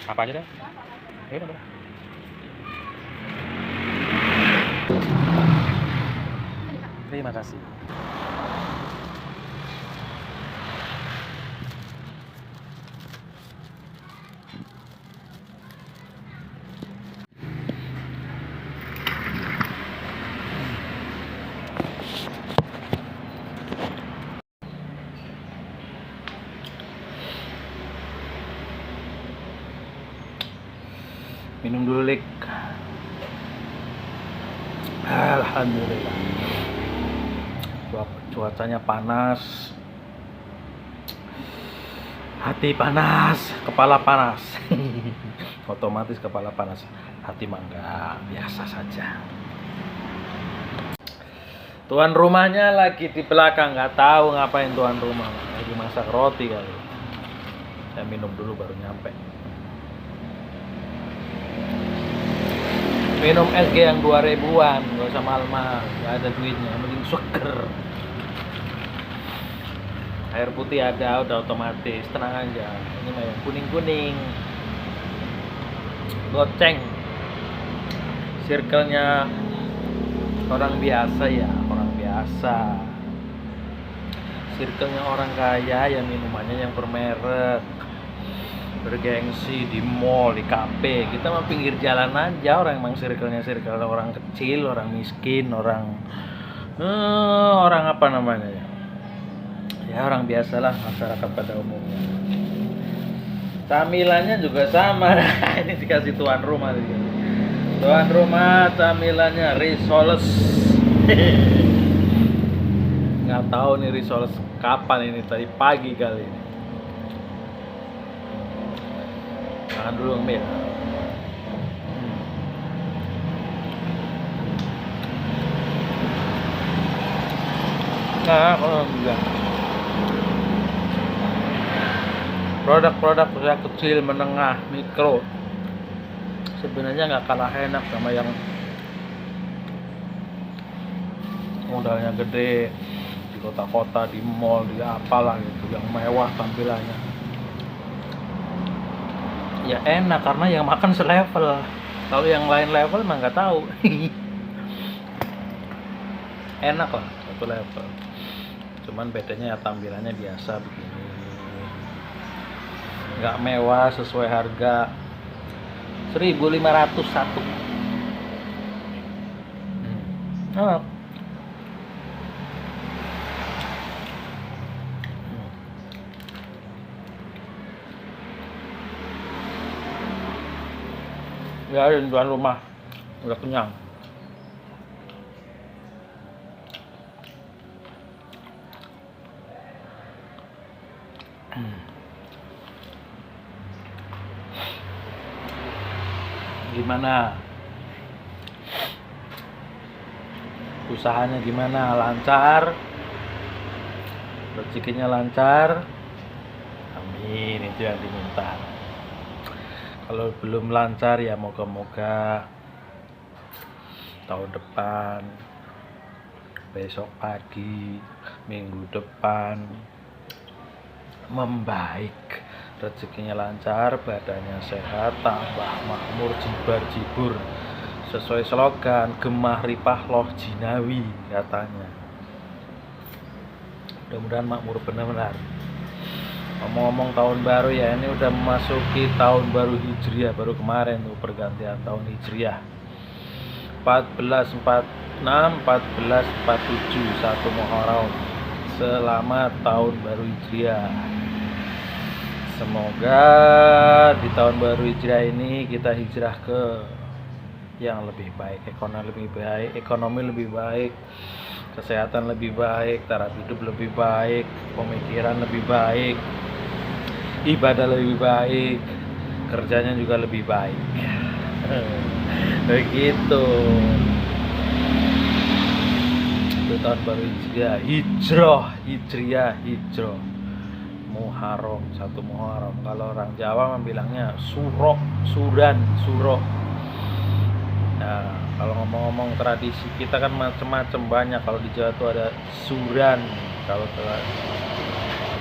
Apa aja dah? Ya udah. Terima kasih. Minum dulu, Lik. Alhamdulillah. Cuacanya panas. Hati panas, kepala panas. Otomatis kepala panas. Hati mah enggak, biasa saja. Tuan rumahnya lagi di belakang, nggak tahu ngapain tuan rumah. Lagi masak roti kali. Saya minum dulu baru nyampe. Minum SG yang 2000-an, nggak usah mahal-mahal, nggak ada duitnya, mending seger. Air putih ada, udah otomatis, tenang aja. Ini mah yang kuning-kuning. Goceng. Circle-nya orang biasa ya, orang biasa. Circle-nya orang kaya ya minumannya yang bermerek, bergengsi, di mall, di kafe. Kita mah pinggir jalan aja, orang emang circle-nya circle orang kecil, orang miskin, orang apa namanya ya? Ya orang biasalah, masyarakat pada umumnya. Camilannya juga sama. Ini dikasih tuan rumah. Tuan rumah camilannya risoles. Nggak tahu nih risoles kapan ini, tadi pagi kali ini. Makan dulu Mil. Nah, kalau enggak. Produk-produk usaha kecil, menengah, mikro sebenarnya nggak kalah enak sama yang modalnya gede di kota-kota, di mall, di apalah gitu, yang mewah tampilannya. Ya enak karena yang makan selevel. Kalau yang lain level mah nggak tahu. Enak lah satu level. Cuman bedanya ya tampilannya biasa begini. Nggak mewah, sesuai harga 1.501. Oh. Ya, tuan rumah udah kenyang. Gimana? Usahanya gimana? Lancar? Rezekinya lancar? Amin, itu yang diminta. Kalau belum lancar ya moga-moga tahun depan, besok pagi, minggu depan membaik. Rezekinya lancar, badannya sehat, tambah makmur, jibar-jibur. Sesuai slogan Gemah Ripah Loh Jinawi katanya. Mudah-mudahan makmur benar-benar. Ngomong-ngomong tahun baru ya, ini udah memasuki tahun baru Hijriah, baru kemarin tuh pergantian tahun Hijriah. 1446, 1447, 1 Muharram. Selamat tahun baru Hijriah. Semoga di tahun baru Hijriah ini kita hijrah ke yang lebih baik, ekonomi lebih baik, kesehatan lebih baik, taraf hidup lebih baik, pemikiran lebih baik, ibadah lebih baik, kerjanya juga lebih baik. Begitu. Itu tahun baru Hijriah, hijrah. Muharram, 1 Muharram. Kalau orang Jawa membilangnya Suro. Nah, kalau ngomong-ngomong tradisi kita kan macam-macam, banyak. Kalau di Jawa tuh ada Suran.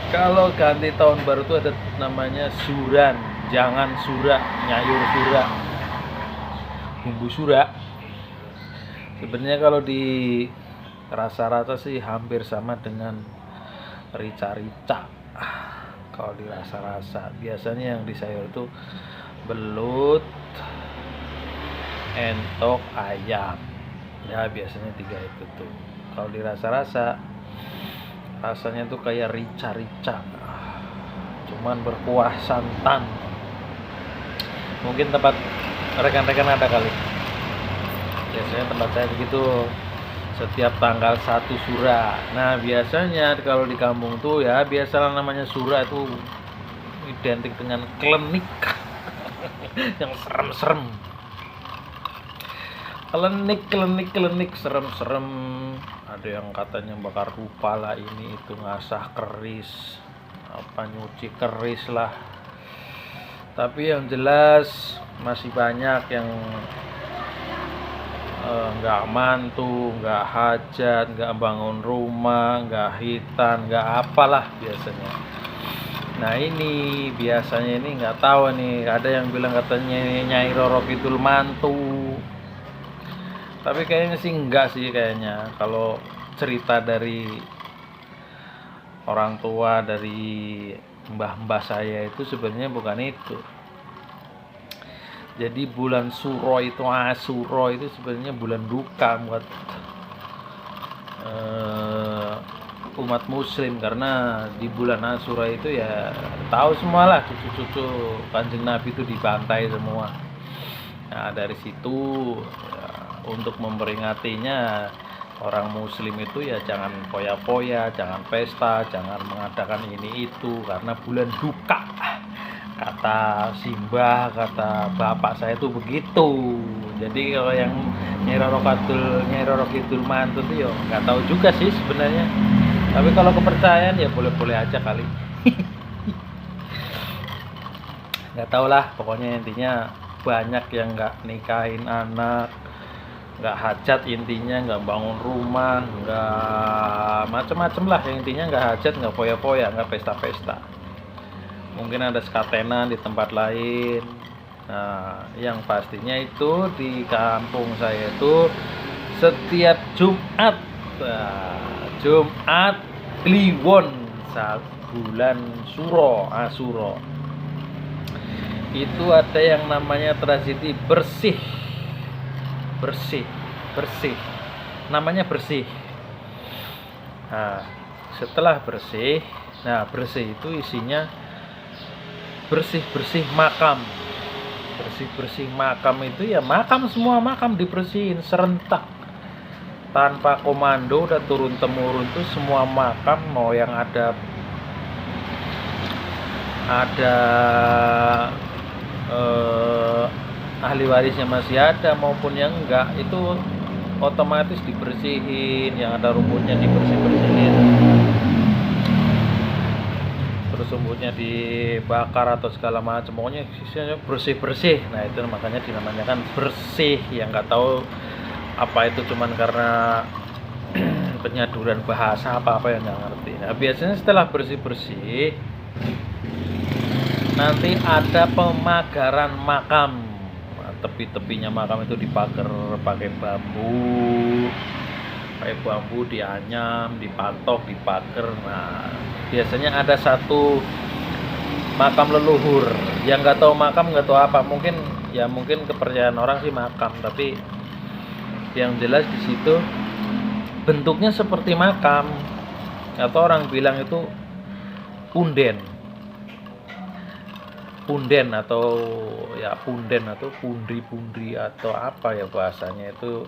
Kalau ganti tahun baru tuh ada namanya Suran. jangan sura, nyayur sura, bumbu sura. Sebenarnya kalau di rasa-rasa sih hampir sama dengan rica-rica. Kalau di rasa-rasa biasanya yang di sayur itu belut, entok, ayam. Ya biasanya 3 itu tuh. Kalau di rasa-rasa rasanya tuh kayak rica-rica, cuman berkuah santan. Mungkin tempat rekan-rekan ada kali. Biasanya tempat saya begitu, setiap tanggal 1 Sura. Nah biasanya kalau di kampung tuh ya biasalah namanya Sura itu identik dengan klenik yang serem-serem. Klenik serem-serem. Ada yang katanya bakar rupa lah, ini itu ngasah keris, apa nyuci keris lah. Tapi yang jelas masih banyak yang nggak mantu, nggak hajat, nggak bangun rumah, nggak hitan, nggak apalah biasanya. Nah ini biasanya ini nggak tahu nih, ada yang bilang katanya Nyai Roro Kidul mantu, tapi kayaknya sih enggak sih kayaknya. Kalau cerita dari orang tua, dari mbah-mbah saya itu sebenarnya bukan itu. Jadi bulan Suro itu, Suro itu sebenarnya bulan duka buat umat muslim, karena di bulan Asyura itu ya tahu semua lah, cucu-cucu Kanjeng Nabi itu dibantai semua. Nah dari situ ya, untuk memperingatinya orang muslim itu ya jangan poya-poya, jangan pesta, jangan mengadakan ini itu karena bulan duka. Kata Simbah, kata bapak saya itu begitu. Jadi kalau yang Nyai Roro Kidul mantu itu ya nggak tahu juga sih sebenarnya. Tapi kalau kepercayaan ya boleh-boleh aja kali. Nggak tahu lah, pokoknya intinya banyak yang nggak nikahin anak, nggak hajat, intinya nggak bangun rumah, nggak macem-macem lah, yang intinya nggak hajat, nggak poya-poya, nggak pesta-pesta. Mungkin ada sekatenan di tempat lain. Nah yang pastinya itu di kampung saya itu setiap Jumat, Jumat Kliwon saat bulan Suro, Asuro, itu ada yang namanya tradisi bersih, namanya bersih. Nah setelah bersih, nah bersih itu isinya bersih makam. Bersih makam itu ya makam, semua makam dibersihin serentak tanpa komando, udah turun temurun tuh semua makam, mau yang ada ahli warisnya masih ada maupun yang enggak, itu otomatis dibersihin, yang ada rumputnya dibersihin, terus rumputnya dibakar atau segala macam, pokoknya sisanya bersih. Nah itu makanya dinamakan bersih. Yang nggak tahu apa itu cuman karena penyaduran bahasa apa yang nggak ngerti. Nah biasanya setelah bersih nanti ada pemagaran makam. Nah, tepi-tepinya makam itu dipagar pakai bambu dianyam, dipatok, dipagar. Nah biasanya ada satu makam leluhur. Yang nggak tahu makam nggak tahu apa, mungkin kepercayaan orang sih makam, tapi yang jelas di situ bentuknya seperti makam, atau orang bilang itu punden atau ya punden atau pundri atau apa ya bahasanya itu.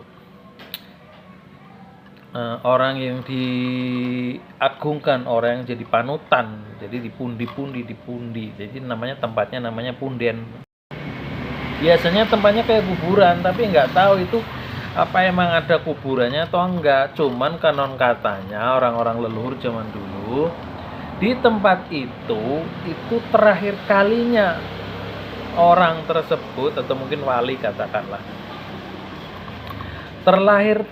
Orang yang diagungkan, orang yang jadi panutan, jadi dipundi, jadi tempatnya namanya punden. Biasanya tempatnya kayak kuburan, tapi nggak tahu itu apa emang ada kuburannya atau enggak. Cuman konon katanya orang-orang leluhur zaman dulu di tempat itu terakhir kalinya orang tersebut, atau mungkin wali katakanlah, terakhir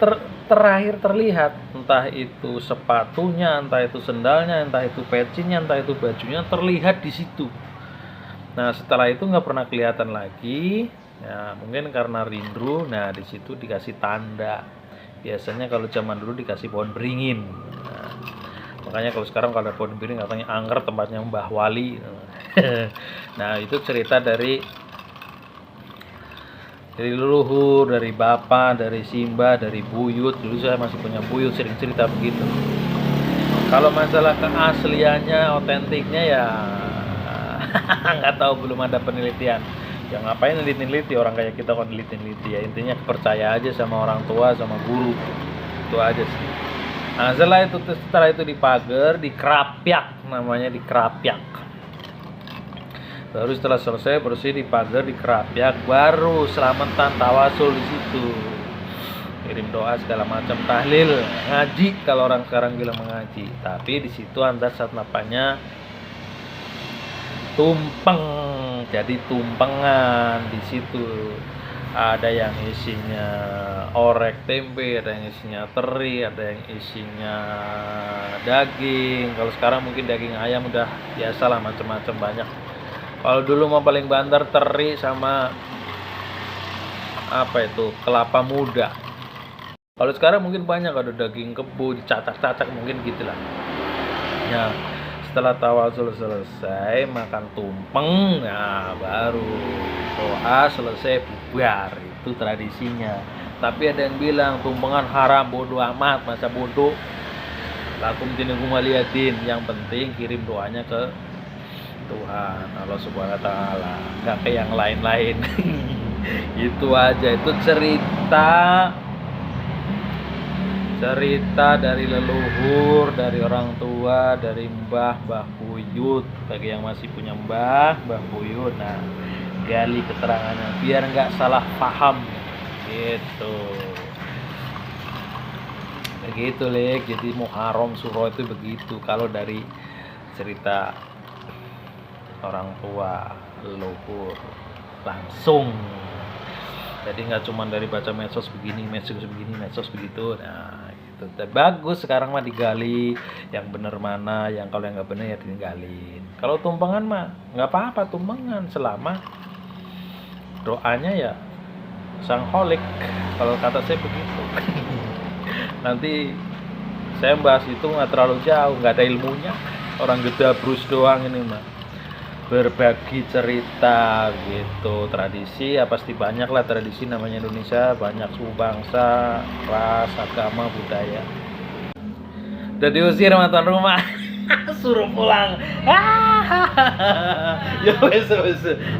terlihat, entah itu sepatunya, entah itu sendalnya, entah itu pecinya, entah itu bajunya, terlihat di situ. Nah setelah itu nggak pernah kelihatan lagi. Ya mungkin karena rindu. Nah di situ dikasih tanda. Biasanya kalau zaman dulu dikasih pohon beringin. Nah, makanya kalau sekarang kalau ada pohon beringin katanya angker tempatnya Mbah Wali. Nah itu cerita dari leluhur, dari bapak, dari Simba, dari buyut. Dulu saya masih punya buyut, sering cerita begitu. Kalau masalah keasliannya, otentiknya ya nggak tahu, belum ada penelitian. Ya ngapain neliti-neliti, orang kayak kita kan neliti-neliti ya. Intinya percaya aja sama orang tua, sama guru. Itu aja sih. Nah setelah itu dipager, dikerapyak, namanya dikerapyak. Baru setelah selesai bersih dipager, dikerapyak, baru selamatan tawasul di situ. Kirim doa segala macam, tahlil, ngaji kalau orang sekarang bilang mengaji. Tapi di situ anda saat napanya tumpeng, jadi tumpengan di situ. Ada yang isinya orek tempe, ada yang isinya teri, ada yang isinya daging. Kalau sekarang mungkin daging ayam udah biasalah, macam-macam banyak. Kalau dulu mau paling banter teri sama apa itu, kelapa muda. Kalau sekarang mungkin banyak, ada daging kebo dicacak-cacak mungkin gitulah. Ya, setelah tawasul selesai, makan tumpeng, nah baru doa selesai bubar. Itu tradisinya. Tapi ada yang bilang tumpengan haram, bodoh amat, masa bodoh. Lakum dinukum waliyadin, yang penting kirim doanya ke Tuhan Allah Subhanahu wa taala, enggak ke yang lain-lain. Itu aja, itu cerita dari leluhur, dari orang tua, dari mbah buyut. Bagi yang masih punya mbah buyut, nah gali keterangannya biar nggak salah paham gitu. Begitu Lek, jadi Muharram Suro itu begitu kalau dari cerita orang tua leluhur langsung. Jadi nggak cuma dari baca medsos begini, medsos begitu. Nah itu bagus. Sekarang mah digali yang bener mana, yang kalau yang nggak bener ya tinggalin. Kalau tumpengan mah nggak apa-apa, tumpengan selama doanya ya sang holik, kalau kata saya begitu. Nanti saya bahas itu nggak terlalu jauh, nggak ada ilmunya, orang gedabrus doang ini mah. Berbagi cerita gitu, tradisi ya pasti banyak lah tradisi, namanya Indonesia banyak suku bangsa, ras, agama, budaya. Udah diusir sama tuan rumah. Suruh pulang. Ya wes.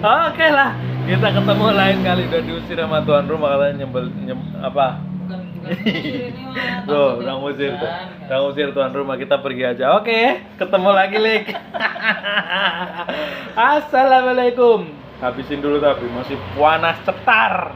Oke lah, kita ketemu lain kali. Udah diusir sama tuan rumah, katanya apa? Tuh, udah ngusir tuan rumah, kita pergi aja. Oke, ketemu lagi Lik. Assalamualaikum. Habisin dulu tapi masih panas cetar.